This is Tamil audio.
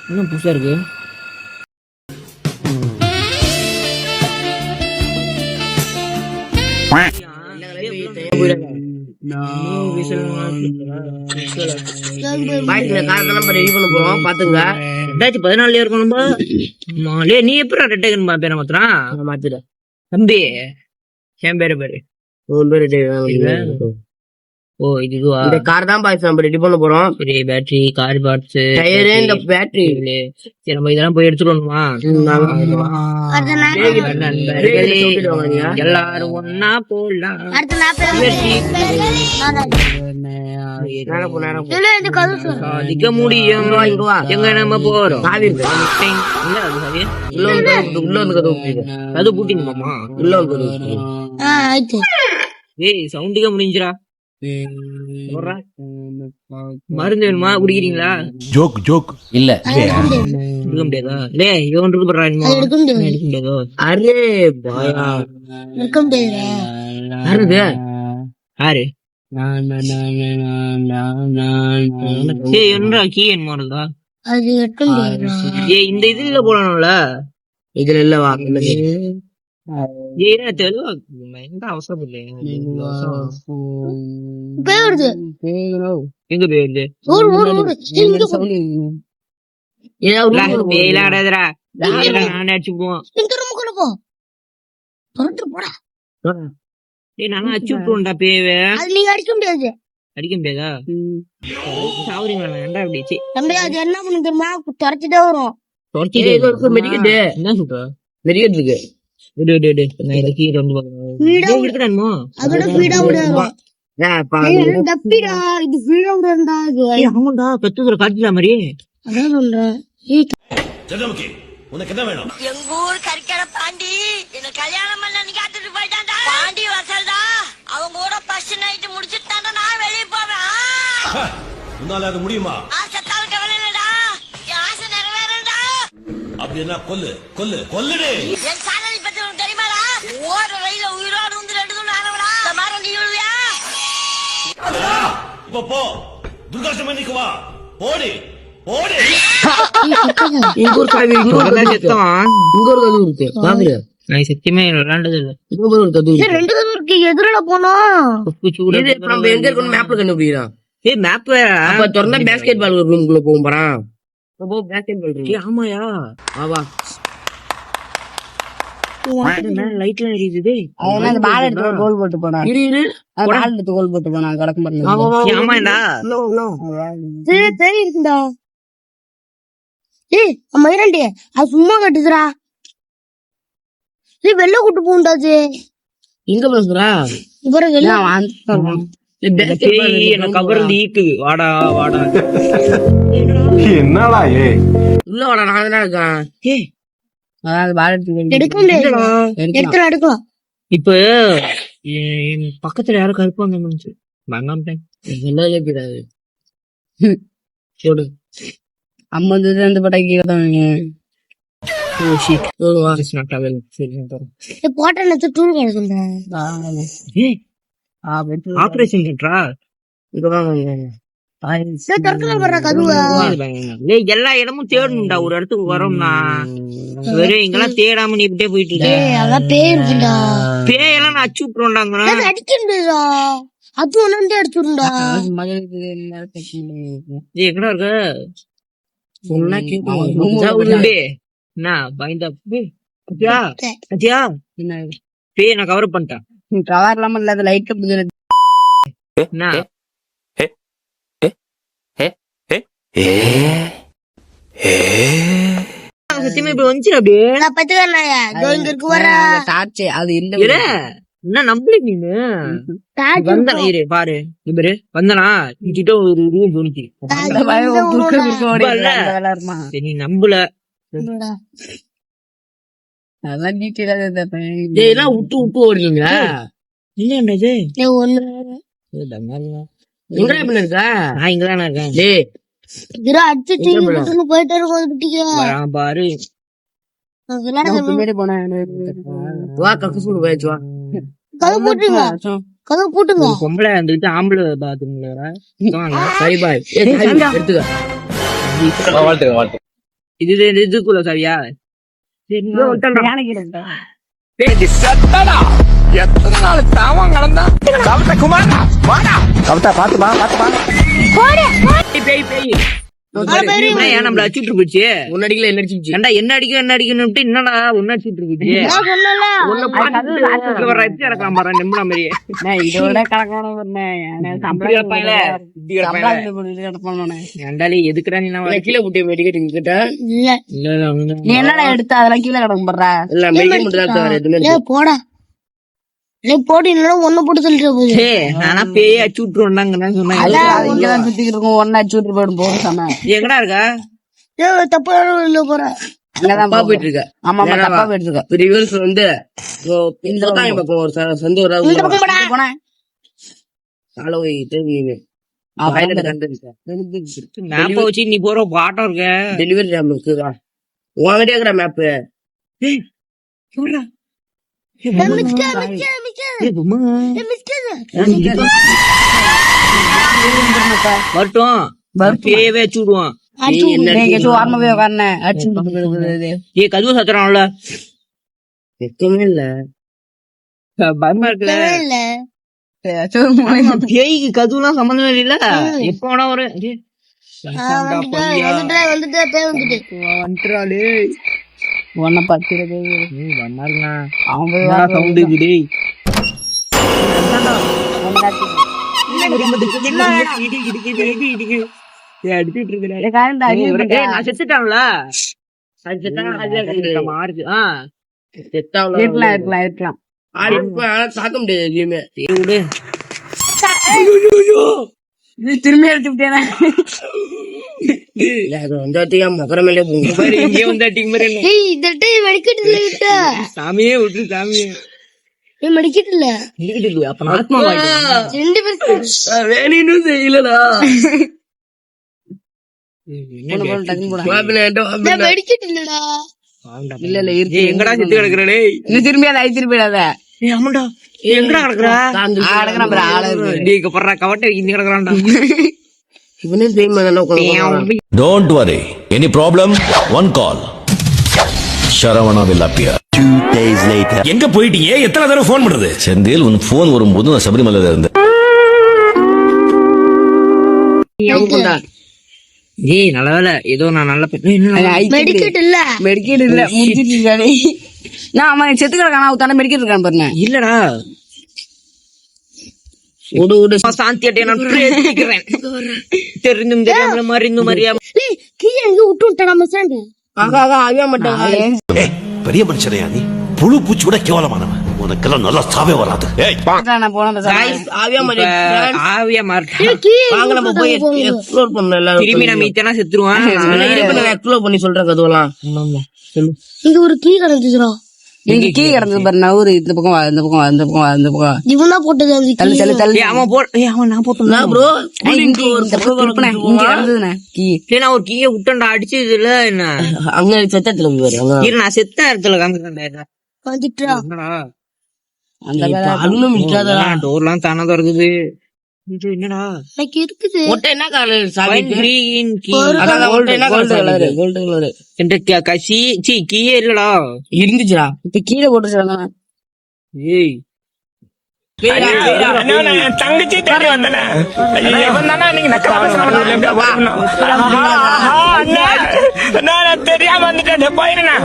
இன்னும் புதுசா இருக்கு. பாத்துங்க 2014 இருக்கணும். நீ எப்படி ரெட்டகன் பேரை மாத்திரம் மாத்திர தம்பி? என் பேரு ஓ இதுவா? இந்த கார் தான் பாய்ஸ் நம்ம ரெடி பண்ண போறோம். சரி, பேட்டரி, கார் பார்ட்ஸ், டயர், இந்த பேட்டரி. சரி, நம்ம இதெல்லாம் போய் எடுத்துக்கணுமா? எல்லாரும் ஒன்னா போலாம். அதிக முடியும். எங்க நம்ம போறோம்? அது பூட்டிங்கம்மா உள்ள. ஏய் சவுண்டிங்க முடிஞ்சிரா. மருந்து வேணுமா? குடிக்கிறீங்களா? ஜோக் ஜோக் இல்ல எடுக்க முடியாதா? டே இவன் இருக்கு பண்றா. எடுக்க முடியாதோ? அரே பாயா எடுக்க முடியாதா? யாருது? யாரு? ஏய் என்னடா கீ என்ன மாறதா? அது எடுக்க முடியாதா? ஏய் இந்த இதுல போடணும்ல. இதுல இல்ல வா. ஏன்னா தெளிவா எங்க அவசரம் இல்லை. எங்க போயிருது? நான் அடிச்சுப்போம். நானும் அடிச்சு விட்டுருவோம்டா பேவே. நீங்க அடிக்க முடியாது. அடிக்க முடியாதா? சாவரிங்களா? வேண்டா அப்படி அது என்ன பண்ணு தெரியுமா? துரைச்சிட்டே வரும். மெடிக்கெட்டு என்ன சொல்ற? மெடிக்கெட் இருக்கு. முடியுமா? அப்படின்னா கொல்லு கொல்லு கொல்லுடே. சத்தியமே விளையாண்டது இல்ல. எதிரில போனோம். பேஸ்கெட் பால் ரூம்குள்ள போறான். ஆமாயா ஆவா லைட்ல எரியுது. பால் எடுத்து கோல் போட்டு போனா கடக்கும். இருக்குண்டா. ஏய் அம்மா இரண்டு அது சும்மா கட்டுதுரா. வெளில கூட்டு போண்டாச்சு. எங்க போறா? வாடா வாடா. என்னடா உள்ள வாடா. நான் தான் இருக்கேன். இப்ப பக்கத்துல யாரும் கருப்பாங்க ஆபரேஷன் எல்லா இடமும் தேடணும்டா. ஒரு இடத்துக்கு வரோம்னா வெறும் இங்கெல்லாம் தேடாம நீ இப்படியே போயிட்டு இருக்க. பேயெல்லாம் நான் அடிச்சு விட்டுருவோம்டாங்க. அது ஒன்னு அடிச்சுடா. எங்கடா இருக்க? என்ன பயந்தா பேய் நான் கவர் பண்ணிட்டேன். கவர் இல்லாம இல்ல லைட் என்ன சத்தியமா இப்ப வந்துச்சு. அப்படியே என்ன நம்பல நீனு பாரு. இவரு வந்தனா ஒரு ரூம் தோணுச்சு. நீ நம்பல விட்டு விட்டு ஓடுறீங்களா? இல்ல இருக்கா? நான் இங்கதானே இருக்கேன். பாரு பின்னாடி போனேன் வா கக்கு சூடு போயிடுச்சு வா கதவு போட்டுங்க பொம்பளை வந்துட்டு ஆம்பளை பாத்துங்களா சரி பாய் எடுத்துக்க இதுக்குள்ள சரியா நம்மள அடிச்சுட்டு போச்சு முன்னாடிக்குள்ள என்ன அடிச்சு ஏன்டா என்ன அடிக்கணும்ட்டு என்னடா ஒன்னு அடிச்சுட்டு இருக்குது இறக்கலாம் பாரு நெம்புற மாதிரியே இதோட கணக்கான ஏண்டாலே எதுக்குடா நீ கீழே புட்டிய மெடிக்கெட் கிட்ட நீ என்னடா எடுத்த அதெல்லாம் கீழே கிடக்கும் போடுற இல்ல மெடிக்கெட் மட்டும் தான் எதுவுமே போடா நீ போட்டு இல்லைன்னா ஒண்ணு போட்டு சொல்லிட்டு போகுது ஆனா பேய் அடிச்சு விட்டுருவாங்க சொன்னாங்க இங்கதான் சுத்திக்கிட்டு இருக்கும் ஒன்னா அடிச்சுட்டு போயிடும் போதும் சொன்னேன் எங்கடா இருக்கா தப்பா இல்ல போறேன் அங்கதான் போயிட்டு இருக்க ஆமா தப்பா போயிட்டு இருக்க ரிவர்ஸ் வந்து இந்த பக்கம் ஒரு சொந்த ஒரு போனேன் மேப்ப வச்சு நீ போற பாட்டம் இருக்க டெலிவரி டைம் இருக்கு உங்ககிட்ட இருக்கிற மேப்பு வரட்டும் பேயவே அடிச்சு விடுவான் ஏ கதவு சத்துறான்ல எதுவுமே இல்ல பயமா இருக்குல்ல பேய்க்கு கதுலாம் சம்பந்தமே இல்ல எப்ப வேணா ஒரு வந்துட்டாளே ஒன்ன பத்திரது சவுண்ட் இருக்குது அடிச்சுட்டு இருக்கு நான் செத்துட்டான்ல இருக்கலாம் தாக்க முடியாது எதுவுமே திரும்பி எடுத்து விட்டேன் மகர மேலே சாமியே விட்டு சாமியே மெடிக்கெட் இல்ல வேணும் செய்யலடா மெடிக்கெட் இல்லடா இல்ல இல்ல இருக்கு எங்கடா செத்து கிடக்குறே இன்னும் திரும்பி அதை ஐத்திரு போயிடாத ஆமாடா எங்கடா கிடக்குறா நீங்க படுற கவட்டை இந்த கிடக்குறான்டா இவனே Don't worry. Any problem? One call. Sharavana will appear. 2 days later. எங்க போயிட்டீங்க? எத்தனை தடவை ஃபோன் பண்றது? செந்தில் உன் ஃபோன் வரும்போது நான் சபரிமலையில இருந்தேன். ஏய் நல்ல வேலை ஏதோ நான் நல்ல மெடிக்கெட் இல்ல மெடிக்கெட் இல்ல முடிஞ்சிட்டு நான் அவன் செத்து கிடக்கான அவத்தான மெடிக்கெட் இருக்கான்னு பாருங்க இல்லடா சாந்தி தெரிஞ்சும் தெரியாம மறிந்தும் அறியாம கீழே எங்க விட்டு விட்டா நம்ம சாண்டு ஆவியா மாட்டேன் பெரிய மனுஷனையா நீ புழு பூச்சி கூட கேவலமானவன் உனக்கெல்லாம் நல்லா சாவே வராது ஆவியா மாட்டேன் வாங்க நம்ம போய் எக்ஸ்ப்ளோர் பண்ணலாம் எல்லாரும் திரும்பி நம்ம இத்தனை செத்துருவான் எக்ஸ்ப்ளோர் பண்ணி சொல்றேன் கதுவெல்லாம் இங்க ஒரு கீ கிடந்துச்சுரா இங்க கீ கிடந்தது பாரு நவரு இந்த பக்கம் வா இந்த பக்கம் வா இந்த பக்கம் வா இந்த பக்கம் வா இவன் தான் போட்டது அந்த தள்ளு தள்ளு தள்ளு அவன் அவன் நான் போட்டேன் ப்ரோ இங்க கிடந்ததுண்ணே கீ நான் ஒரு கீயை விட்டா அடிச்சது இல்ல என்ன அங்க செத்தத்துல பாரு அங்க இரு நான் செத்த இடத்துல காமிக்கிறேன் வந்துட்டா அந்த அருளும் இருக்காதா டோர்லாம் தானே இருக்குது என்னடா எனக்கு இருக்குது ஒட்ட என்ன கலர் சாவி கிரீன் கீ அதான் ஒட்ட என்ன கலர் கோல்ட் கலர் என்ற கசி சி கீயே இல்லடா இருந்துச்சுடா இப்ப கீழே போட்டுச்சாங்க ஏய் தங்கச்சி தேடி வந்தன தெரியாம வந்துட்டேன் போயிருந்தேன்